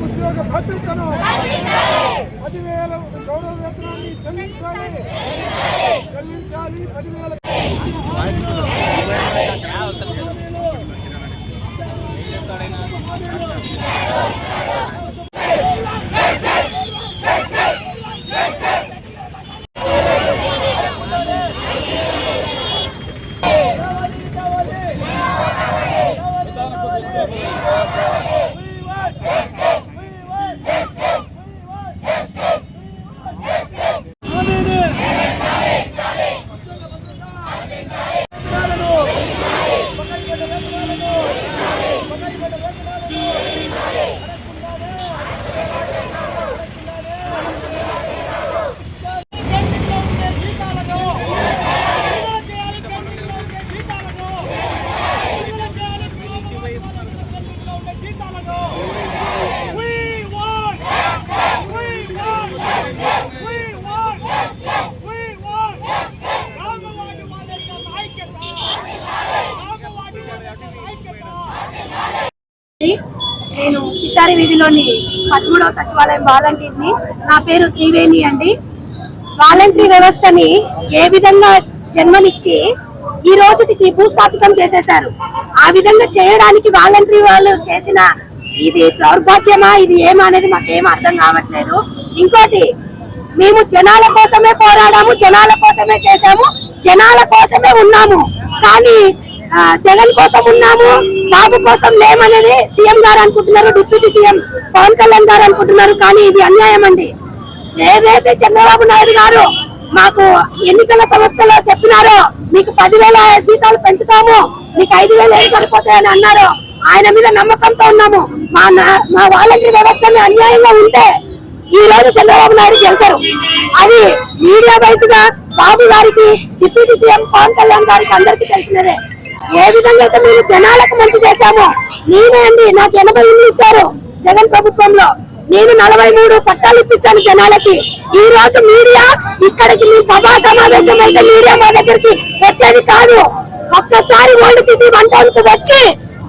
ఉద్యోగ భద్రతను 10,000 గౌరవ వేతనాన్ని చెల్లించాలి 10,000 నేను చిత్తారి వీధిలోని 13వ సచివాలయం వాలంటీర్ని. నా పేరు త్రివేణి అండి. వాలంటరీ వ్యవస్థని ఏ విధంగా జన్మనిచ్చి ఈ రోజుకి భూస్థాపితం చేసేశారు. ఆ విధంగా చేయడానికి వాలంటరీ వాళ్ళు చేసిన ఇది దౌర్భాగ్యమా ఇది ఏమా అనేది మాకేం అర్థం కావట్లేదు. ఇంకోటి, మేము జనాల కోసమే పోరాడాము, జనాల కోసమే చేశాము, జనాల కోసమే ఉన్నాము. కానీ జగన్ కోసం ఉన్నాము, బాబు కోసం లేమనేది సీఎం గారు అనుకుంటున్నారు, డిప్యూటీ సీఎం పవన్ కళ్యాణ్ గారు అనుకుంటున్నారు. కానీ ఇది అన్యాయం అండి. ఏదైతే చంద్రబాబు నాయుడు గారు మాకు ఎన్నికల సంస్థలో చెప్పినారో మీకు 10,000 జీతాలు పెంచుతాము, మీకు 5,000 ఏం సరిపోతాయని అన్నారు. ఆయన మీద నమ్మకంతో ఉన్నాము. మా వాలంటీర్ వ్యవస్థని అన్యాయంగా ఉంటే ఈ రోజు చంద్రబాబు నాయుడు గెలిచారు. అది మీడియా బయటగా బాబు గారికి, డిప్యూటీ సీఎం పవన్ కళ్యాణ్ గారికి అందరికీ తెలిసినదే. ఏ విధంగా అయితే మేము జనాలకు మంచి చేశామో, నేనే అండి నాకు 80 ఇళ్ళు ఇచ్చారు జగన్ ప్రభుత్వంలో, నేను 43 పట్టాలు ఇప్పించాను జనాలకి. ఈ రోజు మీడియా ఇక్కడికి మీ సభా సమావేశం అయితే మీడియా మా దగ్గరికి వచ్చేది కాదు. ఒక్కసారి ఓల్డ్ సిటీ 1 టౌన్ కు వచ్చి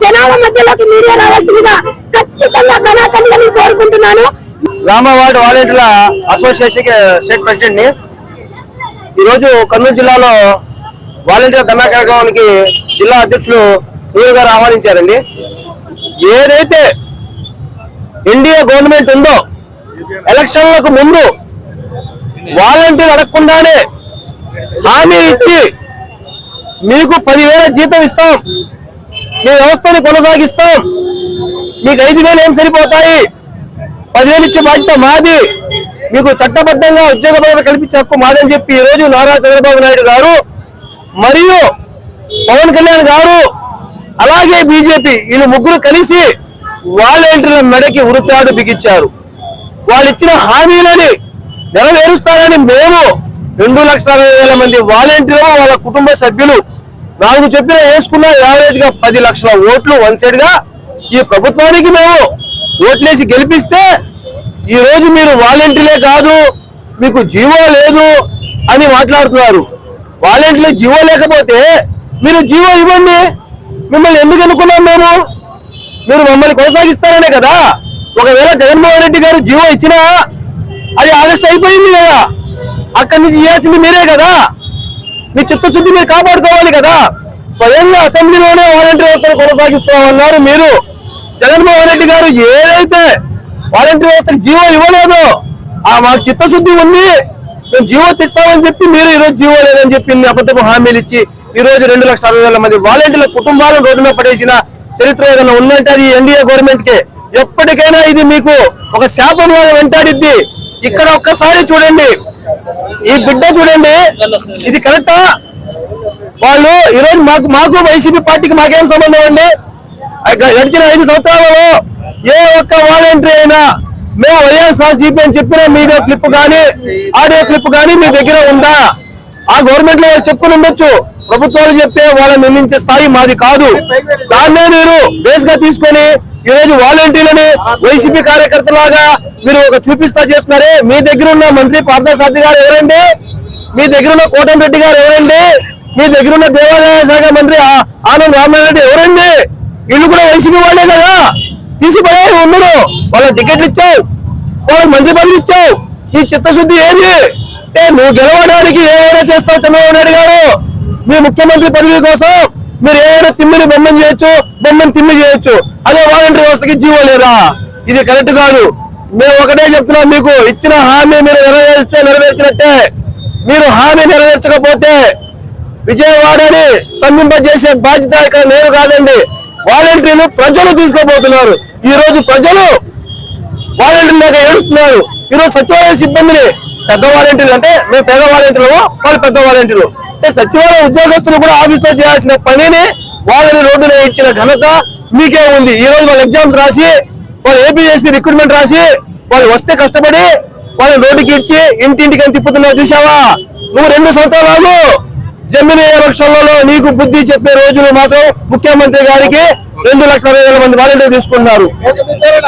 జనాల మధ్యలోకి మీడియా రావాల్సిందిగా ఖచ్చితంగా కళాకంగా కోరుకుంటున్నాను. రామవార్డ్ వాలంటీర్ల అసోసియేషన్ స్టేట్ ప్రెసిడెంట్ ని. ఈ రోజు కర్నూలు జిల్లాలో వాలంటీర్ ధర్నా కార్యక్రమానికి జిల్లా అధ్యక్షులు ఊరు గారు ఆహ్వానించారండి. ఏదైతే ఎన్డీఏ గవర్నమెంట్ ఉందో ఎలక్షన్లకు ముందు వాలంటీర్ అడగకుండానే హామీ ఇచ్చి మీకు 10,000 జీతం ఇస్తాం, మీ వ్యవస్థని కొనసాగిస్తాం, మీకు 5,000 ఏం సరిపోతాయి, 10,000 ఇచ్చే బాధ్యత మాది, మీకు చట్టబద్ధంగా ఉద్యోగ భద్రత కల్పించే హక్కు మాదని చెప్పి ఈ రోజు నారా చంద్రబాబు నాయుడు గారు మరియు పవన్ కళ్యాణ్ గారు అలాగే బీజేపీ వీళ్ళు ముగ్గురు కలిసి వాలంటీర్ల మెడకి ఉరితాడు బిగించారు. వాళ్ళు ఇచ్చిన హామీలని నెరవేరుస్తారని మేము 2,60,000 మంది వాలంటీర్లు వాళ్ళ కుటుంబ సభ్యులు 4 చెప్పిన వేసుకున్న యావరేజ్ గా 10 లక్షల ఓట్లు వన్ సైడ్ గా ఈ ప్రభుత్వానికి మేము ఓట్లేసి గెలిపిస్తే ఈ రోజు మీరు వాలంటీర్లే కాదు మీకు జీవో లేదు అని మాట్లాడుతున్నారు. వాలంటీర్లు జీవో లేకపోతే మీరు జీవో ఇవ్వండి, మిమ్మల్ని ఎందుకు అనుకున్నాం మేము, మీరు మమ్మల్ని కొనసాగిస్తారనే కదా. ఒకవేళ జగన్మోహన్ రెడ్డి గారు జీవో ఇచ్చినా అది ఆగస్టు అయిపోయింది కదా, అక్కడి నుంచి ఇవ్వాల్సింది మీరే కదా. మీ చిత్తశుద్ధి మీరు కాపాడుకోవాలి కదా. స్వయంగా అసెంబ్లీలోనే వాలంటీర్ వ్యవస్థను కొనసాగిస్తామన్నారు మీరు. జగన్మోహన్ రెడ్డి గారు ఏదైతే వాలంటీర్ వ్యవస్థకు జీవో ఇవ్వలేదో మాకు చిత్తశుద్ధి ఉంది, మేము జీవో తెచ్చామని చెప్పి మీరు ఈరోజు జీవో లేదని చెప్పి అబద్ధపు హామీలు ఇచ్చి ఈ రోజు 2,60,000 మంది వాలంటీర్ల కుటుంబాలను రోడ్డు మీద పడేసిన చరిత్ర ఏదైనా ఉందంటే అది ఎన్డీఏ గవర్నమెంట్ కే. ఎప్పటికైనా ఇది మీకు ఒక శాపం వెంటాడిద్ది. ఇక్కడ ఒక్కసారి చూడండి, ఈ బిడ్డ చూడండి, ఇది కరెక్టా? వాళ్ళు ఈరోజు మాకు వైసీపీ పార్టీకి మాకేం సంబంధం అండి? గడిచిన 5 సంవత్సరాలలో ఏ ఒక్క వాలంటీర్ అయినా మేము వైఎస్ఆర్సీపీ అని చెప్పిన వీడియో క్లిప్ కానీ ఆడియో క్లిప్ కానీ మీ దగ్గర ఉందా? ఆ గవర్నమెంట్ లో వాళ్ళు చెప్పుకుని ఉండొచ్చు, ప్రభుత్వాలు చెప్తే వాళ్ళని నిర్మించే స్థాయి మాది కాదు. దాన్నే మీరు బేస్ గా తీసుకొని ఈ రోజు వాలంటీర్లని వైసీపీ కార్యకర్తలాగా మీరు ఒక చూపిస్తా చేస్తున్నారే. మీ దగ్గర ఉన్న మంత్రి పార్థసారథి గారు ఎవరండి? మీ దగ్గర ఉన్న కోటంరెడ్డి గారు ఎవరండి? మీ దగ్గర ఉన్న దేవాదాయ శాఖ మంత్రి ఆనం రామారెడ్డి ఎవరండి? వీళ్ళు కూడా వైసీపీ వాళ్ళే కదా. తీసిపోయే ఉండరు. వాళ్ళకి టికెట్లు ఇచ్చావు, వాళ్ళకి మంత్రి పదవి ఇచ్చావు. ఈ చిత్తశుద్ధి ఏది? నువ్వు గెలవడానికి ఏమైనా చేస్తావు చంద్రబాబు నాయుడు గారు. మీ ముఖ్యమంత్రి పదవి కోసం మీరు ఏమైనా తిమ్మిని బొమ్మని చేయొచ్చు, బొమ్మని తిమ్మి చేయొచ్చు. అదే వాలంటీర్ వ్యవస్థకి జీవో లేదా? ఇది కరెక్ట్ కాదు. మేము ఒకటే చెప్తున్నాం, మీకు ఇచ్చిన హామీ మీరు నెరవేరిస్తే నెరవేర్చినట్టే. మీరు హామీ నెరవేర్చకపోతే విజయవాడని స్తంభింపజేసే బాధ్యత ఇక్కడ నేను కాదండి, వాలంటీర్లు ప్రజలు తీసుకోబోతున్నారు. ఈ రోజు ప్రజలు వాలంటీర్లు లేక ఏడుస్తున్నారు. ఈరోజు సచివాలయ సిబ్బందిని పెద్ద వాలంటీర్లు అంటే మేము పేద వాలంటీర్లు, వాళ్ళు పెద్ద వాలంటీర్లు అంటే సచివాలయ ఉద్యోగస్తులు కూడా ఆఫీస్ లో చేయాల్సిన పనిని వాళ్ళని రోడ్డున ఇచ్చిన ఘనత మీకే ఉంది. ఈ రోజు వాళ్ళు ఎగ్జామ్స్ రాసి, వాళ్ళు ఏపీఎస్పీ రిక్రూట్మెంట్ రాసి, వాళ్ళు వస్తే కష్టపడి వాళ్ళని రోడ్డుకి ఇచ్చి ఇంటింటికి అని తిప్పుతున్నావు చూసావా? నువ్వు 2 సంవత్సరాలు జమినీ ఎలక్షన్లలో నీకు బుద్ధి చెప్పే రోజులు మాత్రం ముఖ్యమంత్రి గారికి 2,20,000 మంది వాలంటీర్లు తీసుకున్నారు.